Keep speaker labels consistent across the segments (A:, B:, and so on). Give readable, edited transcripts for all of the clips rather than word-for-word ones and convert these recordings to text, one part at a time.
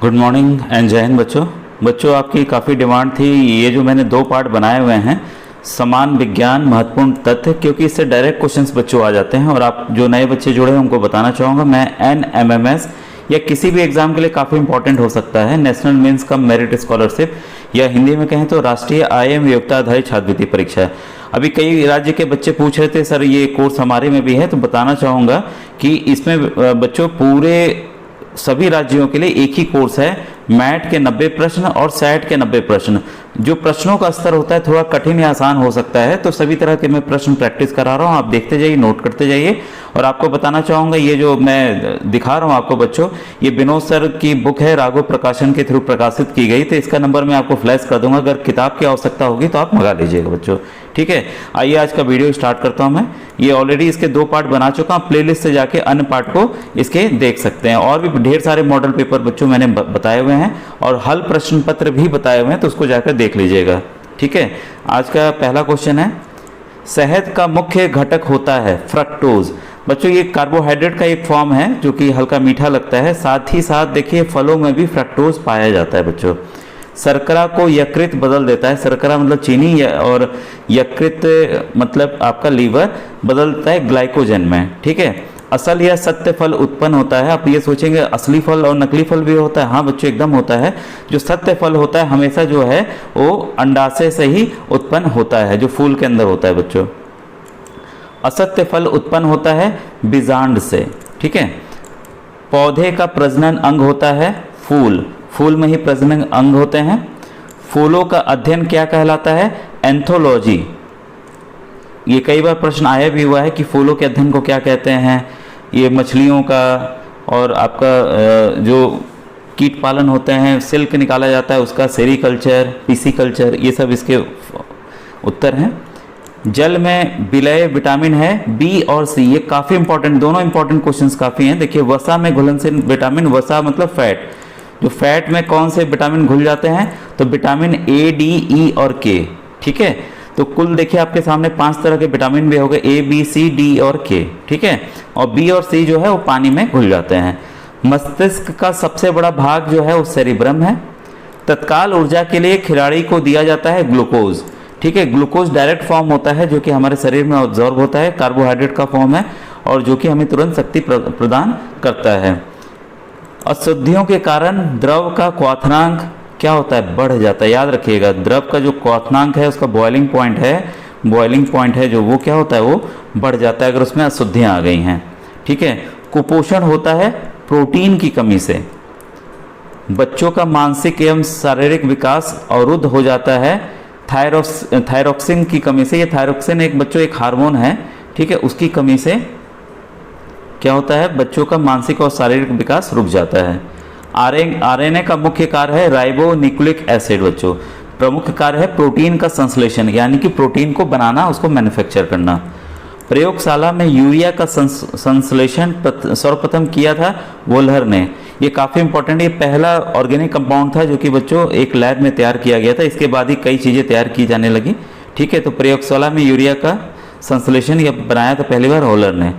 A: Good morning and जय हिंद बच्चों आपकी काफ़ी डिमांड थी ये जो मैंने 2 पार्ट बनाए हुए हैं समान विज्ञान महत्वपूर्ण तथ्य, क्योंकि इससे डायरेक्ट क्वेश्चंस बच्चों आ जाते हैं और आप जो नए बच्चे जुड़े हैं उनको बताना चाहूँगा मैं NMMS या किसी भी एग्जाम के लिए काफ़ी इंपॉर्टेंट हो सकता है। National means cum merit scholarship या हिंदी में कहें तो राष्ट्रीय IIM योग्यता आधारित छात्रवृत्ति परीक्षा है। अभी कई राज्य के बच्चे पूछ रहे थे सर ये कोर्स हमारे में भी है, तो बताना चाहूँगा कि इसमें बच्चों पूरे सभी राज्यों के लिए एक ही कोर्स है। मैट के 90 प्रश्न और सैट के 90 प्रश्न। जो प्रश्नों का स्तर होता है थोड़ा कठिन या आसान हो सकता है, तो सभी तरह के मैं प्रश्न प्रैक्टिस करा रहा हूँ, आप देखते जाइए, नोट करते जाइए। और आपको बताना चाहूँगा ये जो मैं दिखा रहा हूँ आपको बच्चों, ये विनोद सर की बुक है, राघव प्रकाशन के थ्रू प्रकाशित की गई, तो इसका नंबर मैं आपको फ्लैश कर दूंगा। अगर किताब की आवश्यकता होगी तो आप मंगा लीजिएगा बच्चों, ठीक है। आइए आज का वीडियो स्टार्ट करता हूँ मैं। ये ऑलरेडी इसके 2 पार्ट बना चुका हूँ, प्लेलिस्ट से जाके अन्य पार्ट को इसके देख सकते हैं। और भी ढेर सारे मॉडल पेपर बच्चों मैंने बताए हुए हैं और हल प्रश्न पत्र भी बताए हुए हैं, तो उसको जाकर देख लीजिएगा, ठीक है। आज का पहला क्वेश्चन है, शहद का मुख्य घटक होता है फ्रक्टोज। बच्चों ये कार्बोहाइड्रेट का एक फॉर्म है जो कि हल्का मीठा लगता है, साथ ही साथ देखिए फलों में भी फ्रक्टोज पाया जाता है बच्चों। शर्करा को यकृत बदल देता है, शर्करा मतलब चीनी और यकृत मतलब आपका लीवर बदलता है ग्लाइकोजन में, ठीक है। असल या सत्य फल उत्पन्न होता है। आप ये सोचेंगे असली फल और नकली फल भी होता है, हाँ बच्चों एकदम होता है। जो सत्य फल होता है हमेशा जो है वो अंडाशय से ही उत्पन्न होता है, जो फूल के अंदर होता है बच्चों। असत्य फल उत्पन्न होता है बीजांड से, ठीक है। पौधे का प्रजनन अंग होता है फूल, फूल में ही प्रजनन अंग होते हैं। फूलों का अध्ययन क्या कहलाता है? एंथोलॉजी। ये कई बार प्रश्न आया भी हुआ है कि फूलों के अध्ययन को क्या कहते हैं। ये मछलियों का और आपका जो कीट पालन होते हैं, सिल्क निकाला जाता है उसका सेरीकल्चर, पिसीकल्चर, ये सब इसके उत्तर हैं। जल में विलय विटामिन है बी और सी, ये काफ़ी इंपॉर्टेंट, दोनों इंपॉर्टेंट क्वेश्चंस काफ़ी हैं। देखिए वसा में घुलनशील विटामिन, वसा मतलब फैट, जो फैट में कौन से विटामिन घुल जाते हैं? तो विटामिन ए, डी, ई और के, ठीक है। तो कुल देखिए आपके सामने 5 तरह के विटामिन भी हो गए, ए, बी, सी, डी और के, ठीक है। और बी और सी जो है वो पानी में घुल जाते हैं। मस्तिष्क का सबसे बड़ा भाग जो है वो सेरिब्रम है। तत्काल ऊर्जा के लिए खिलाड़ी को दिया जाता है ग्लूकोज, ठीक है। ग्लूकोज डायरेक्ट फॉर्म होता है जो कि हमारे शरीर में ऑब्जॉर्ब होता है, कार्बोहाइड्रेट का फॉर्म है और जो कि हमें तुरंत शक्ति प्रदान करता है। अशुद्धियों के कारण द्रव का क्वथनांक क्या होता है? बढ़ जाता है। याद रखिएगा द्रव का जो क्वथनांक है उसका बॉइलिंग पॉइंट है जो वो क्या होता है? वो बढ़ जाता है अगर उसमें अशुद्धियाँ आ गई हैं, ठीक है। कुपोषण होता है प्रोटीन की कमी से। बच्चों का मानसिक एवं शारीरिक विकास अवरुद्ध हो जाता है थायरॉक्सिन की कमी से। ये थायरॉक्सिन एक बच्चों एक हार्मोन है, ठीक है, उसकी कमी से क्या होता है? बच्चों का मानसिक और शारीरिक विकास रुक जाता है। आरएनए का मुख्य कार्य है राइबो न्यूक्लिक एसिड। बच्चों प्रमुख कार्य है प्रोटीन का संश्लेषण, यानी कि प्रोटीन को बनाना, उसको मैन्युफैक्चर करना। प्रयोगशाला में यूरिया का संश्लेषण सर्वप्रथम किया था वोल्हर ने। ये काफ़ी इंपॉर्टेंट, ये पहला ऑर्गेनिक कंपाउंड था जो कि बच्चों एक लैब में तैयार किया गया था। इसके बाद ही कई चीज़ें तैयार की जाने लगी, ठीक है। तो प्रयोगशाला में यूरिया का संश्लेषण ये बनाया था पहली बार वोल्हर ने।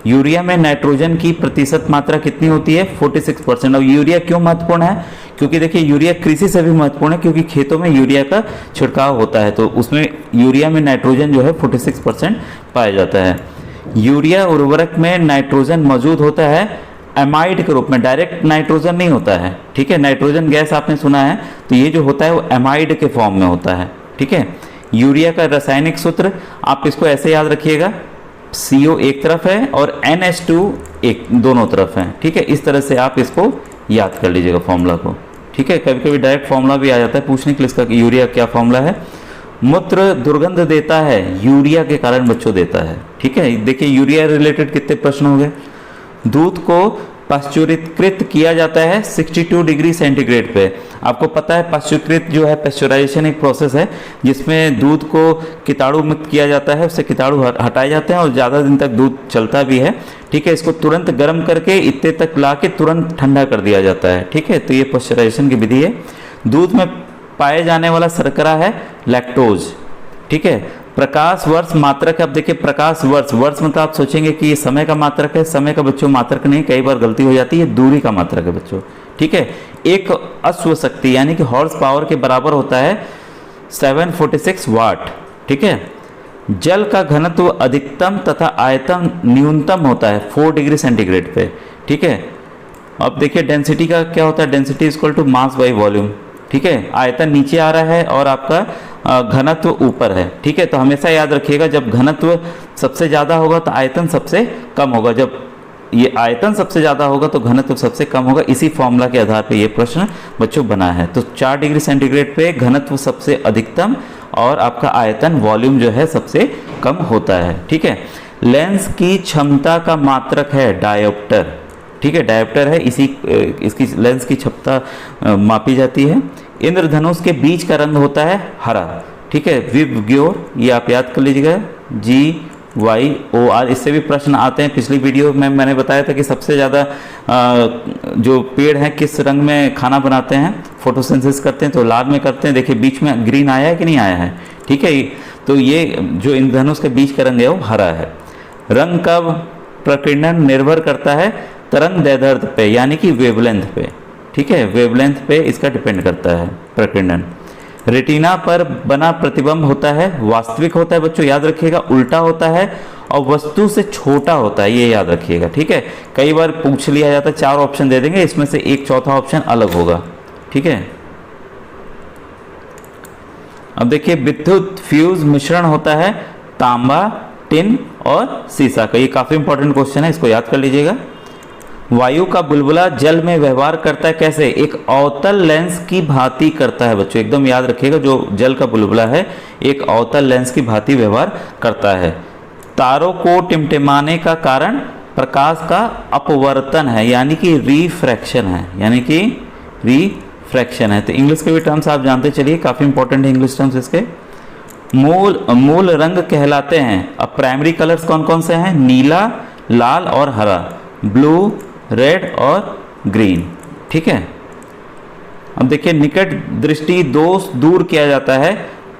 A: यूरिया में नाइट्रोजन की प्रतिशत मात्रा कितनी होती है? 46%। और यूरिया क्यों महत्वपूर्ण है? क्योंकि देखिए यूरिया कृषि से भी महत्वपूर्ण है, क्योंकि खेतों में यूरिया का छिड़काव होता है, तो उसमें यूरिया में नाइट्रोजन जो है 46% पाया जाता है। यूरिया उर्वरक में नाइट्रोजन मौजूद होता है एमाइड के रूप में, डायरेक्ट नाइट्रोजन नहीं होता है, ठीक है। नाइट्रोजन गैस आपने सुना है, तो ये जो होता है वो एमाइड के फॉर्म में होता है, ठीक है। यूरिया का रासायनिक सूत्र आप इसको ऐसे याद रखिएगा, CO एक तरफ है और NH2 एक दोनों तरफ है, ठीक है। इस तरह से आप इसको याद कर लीजिएगा फॉर्मूला को, ठीक है। कभी कभी डायरेक्ट फॉर्मूला भी आ जाता है पूछने के लिए इसका कि यूरिया क्या फॉर्मूला है। मूत्र दुर्गंध देता है, यूरिया के कारण बच्चों देता है, ठीक है। देखिए यूरिया रिलेटेड कितने प्रश्न हो गए। दूध को पाश्चुरीकृत किया जाता है 62 डिग्री सेंटीग्रेड पे। आपको पता है पाश्चुरीकृत जो है, पाश्चुराइजेशन एक प्रोसेस है जिसमें दूध को कीटाणु मुक्त किया जाता है, उससे कीटाणु हटाए जाते हैं और ज़्यादा दिन तक दूध चलता भी है, ठीक है। इसको तुरंत गर्म करके इतने तक ला के तुरंत ठंडा कर दिया जाता है, ठीक है। तो ये पाश्चुराइजेशन की विधि है। दूध में पाए जाने वाला शर्करा है लैक्टोज, ठीक है। प्रकाश वर्ष मात्रक, अब देखिए प्रकाश वर्ष, वर्ष मतलब आप सोचेंगे कि ये समय का मात्रक है, समय का बच्चों मात्रक नहीं, कई बार गलती हो जाती है, दूरी का मात्रक है बच्चों, ठीक है। एक अश्व शक्ति यानी कि हॉर्स पावर के बराबर होता है 746 वाट, ठीक है। जल का घनत्व अधिकतम तथा आयतन न्यूनतम होता है 4 डिग्री सेंटीग्रेड पे, ठीक है। अब देखिए डेंसिटी का क्या होता है, density equal to mass by volume, ठीक है। आयतन नीचे आ रहा है और आपका घनत्व ऊपर है, ठीक है। तो हमेशा याद रखिएगा जब घनत्व सबसे ज़्यादा होगा तो आयतन सबसे कम होगा, जब ये आयतन सबसे ज़्यादा होगा तो घनत्व सबसे कम होगा। इसी फॉर्मूला के आधार पे ये प्रश्न बच्चों बना है। तो 4 डिग्री सेंटीग्रेड पे घनत्व सबसे अधिकतम और आपका आयतन वॉल्यूम जो है सबसे कम होता है, ठीक है। लेंस की क्षमता का मात्रक है डायोप्टर, ठीक है। डायोप्टर है, इसकी लेंस की क्षमता मापी जाती है। इंद्रधनुष के बीच का रंग होता है हरा, ठीक है। विबग्योर, ये आप याद कर लीजिएगा, GYOR। इससे भी प्रश्न आते हैं। पिछली वीडियो में मैंने बताया था कि सबसे ज़्यादा जो पेड़ हैं किस रंग में खाना बनाते हैं, फोटोसिंथेसिस करते हैं, तो लाल में करते हैं। देखिए बीच में ग्रीन आया है कि नहीं आया है, ठीक है। तो ये जो इंद्रधनुष के बीच का रंग है वो हरा है। रंग का प्रकीर्णन निर्भर करता है तरंग दैर्ध्य पे यानी कि वेवलेंथ पे, ठीक है। वेवलेंथ पे इसका डिपेंड करता है प्रकीर्णन। रेटिना पर बना प्रतिबिंब होता है वास्तविक होता है बच्चों, याद रखिएगा, उल्टा होता है और वस्तु से छोटा होता है, ये याद रखिएगा, ठीक है। कई बार पूछ लिया जाता है, 4 ऑप्शन दे देंगे, इसमें से एक चौथा ऑप्शन अलग होगा, ठीक है। अब देखिए विद्युत फ्यूज मिश्रण होता है तांबा, टिन और सीसा का। ये काफी इंपॉर्टेंट क्वेश्चन है, इसको याद कर लीजिएगा। वायु का बुलबुला जल में व्यवहार करता है कैसे, एक अवतल लेंस की भांति करता है बच्चों, एकदम याद रखिएगा। जो जल का बुलबुला है एक अवतल लेंस की भांति व्यवहार करता है। तारों को टिमटिमाने का कारण प्रकाश का अपवर्तन है यानी कि रिफ्रैक्शन है, यानी कि रिफ्रैक्शन है। तो इंग्लिश के भी टर्म्स आप जानते चलिए, काफी इंपॉर्टेंट है इंग्लिश टर्म्स इसके। मूल रंग कहलाते हैं। अब प्राइमरी कलर्स कौन कौन से हैं, नीला, लाल और हरा, ब्लू, रेड और ग्रीन, ठीक है। अब देखिए निकट दृष्टि दोष दूर किया जाता है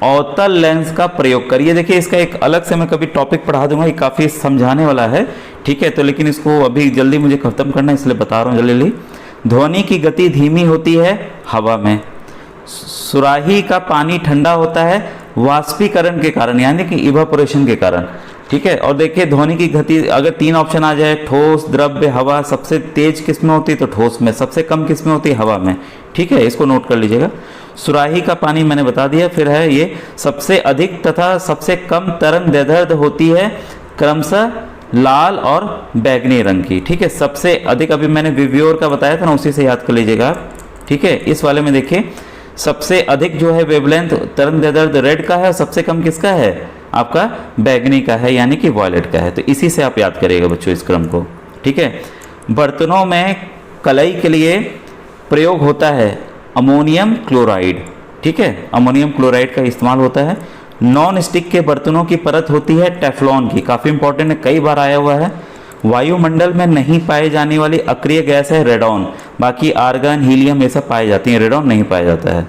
A: अवतल लेंस का प्रयोग कर। ये देखिए इसका एक अलग से मैं कभी टॉपिक पढ़ा दूंगा, ये काफी समझाने वाला है, ठीक है। तो लेकिन इसको अभी जल्दी मुझे खत्म करना है इसलिए बता रहा हूँ जल्दी। ध्वनि की गति धीमी होती है हवा में। सुराही का पानी ठंडा होता है वाष्पीकरण के कारण यानी कि इवापोरेशन के कारण, ठीक है। और देखिए ध्वनि की गति अगर 3 ऑप्शन आ जाए, ठोस, द्रव्य, हवा, सबसे तेज किस में होती है तो ठोस में, सबसे कम किस में होती है हवा में, ठीक है। इसको नोट कर लीजिएगा। सुराही का पानी मैंने बता दिया। फिर है ये सबसे अधिक तथा सबसे कम तरंग दैर्ध्य होती है क्रमशः लाल और बैगनी रंग की, ठीक है। सबसे अधिक अभी मैंने विव्योर का बताया था ना, उसी से याद कर लीजिएगा आप, ठीक है। इस वाले में देखिए सबसे अधिक जो है वेवलेंथ तरंग दैर्ध्य रेड का है और सबसे कम किसका है आपका बैगनी का है यानी कि वॉयलेट का है। तो इसी से आप याद करिएगा बच्चों इस क्रम को, ठीक है। बर्तनों में कलई के लिए प्रयोग होता है अमोनियम क्लोराइड, ठीक है। अमोनियम क्लोराइड का इस्तेमाल होता है। नॉन स्टिक के बर्तनों की परत होती है टेफ्लॉन की, काफ़ी इंपॉर्टेंट है, कई बार आया हुआ है। वायुमंडल में नहीं पाए जाने वाली अक्रिय गैस है रेडॉन, बाकी आर्गन, हीलियम ये सब पाए जाती हैं, रेडॉन नहीं पाया जाता है।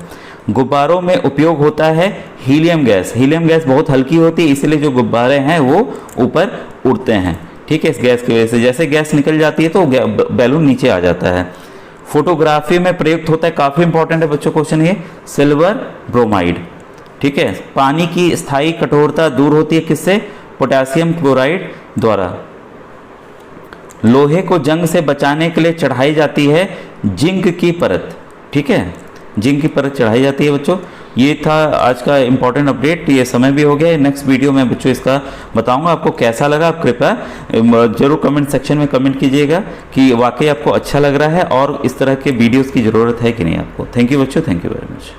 A: गुब्बारों में उपयोग होता है हीलियम गैस। हीलियम गैस बहुत हल्की होती है इसलिए जो गुब्बारे हैं वो ऊपर उड़ते हैं, ठीक है। इस गैस की वजह से जैसे गैस निकल जाती है तो बैलून नीचे आ जाता है। फोटोग्राफी में प्रयुक्त होता है, काफ़ी इंपॉर्टेंट है बच्चों क्वेश्चन ये, सिल्वर ब्रोमाइड, ठीक है। पानी की स्थायी कठोरता दूर होती है किससे, पोटेशियम क्लोराइड द्वारा। लोहे को जंग से बचाने के लिए चढ़ाई जाती है जिंक की परत, ठीक है। जिंक की परत चढ़ाई जाती है बच्चों। ये था आज का इंपॉर्टेंट अपडेट, ये समय भी हो गया। नेक्स्ट वीडियो में बच्चों इसका बताऊंगा, आपको कैसा लगा आप कृपया जरूर कमेंट सेक्शन में कमेंट कीजिएगा कि वाकई आपको अच्छा लग रहा है और इस तरह के वीडियोस की ज़रूरत है कि नहीं आपको। थैंक यू बच्चों, थैंक यू वेरी मच।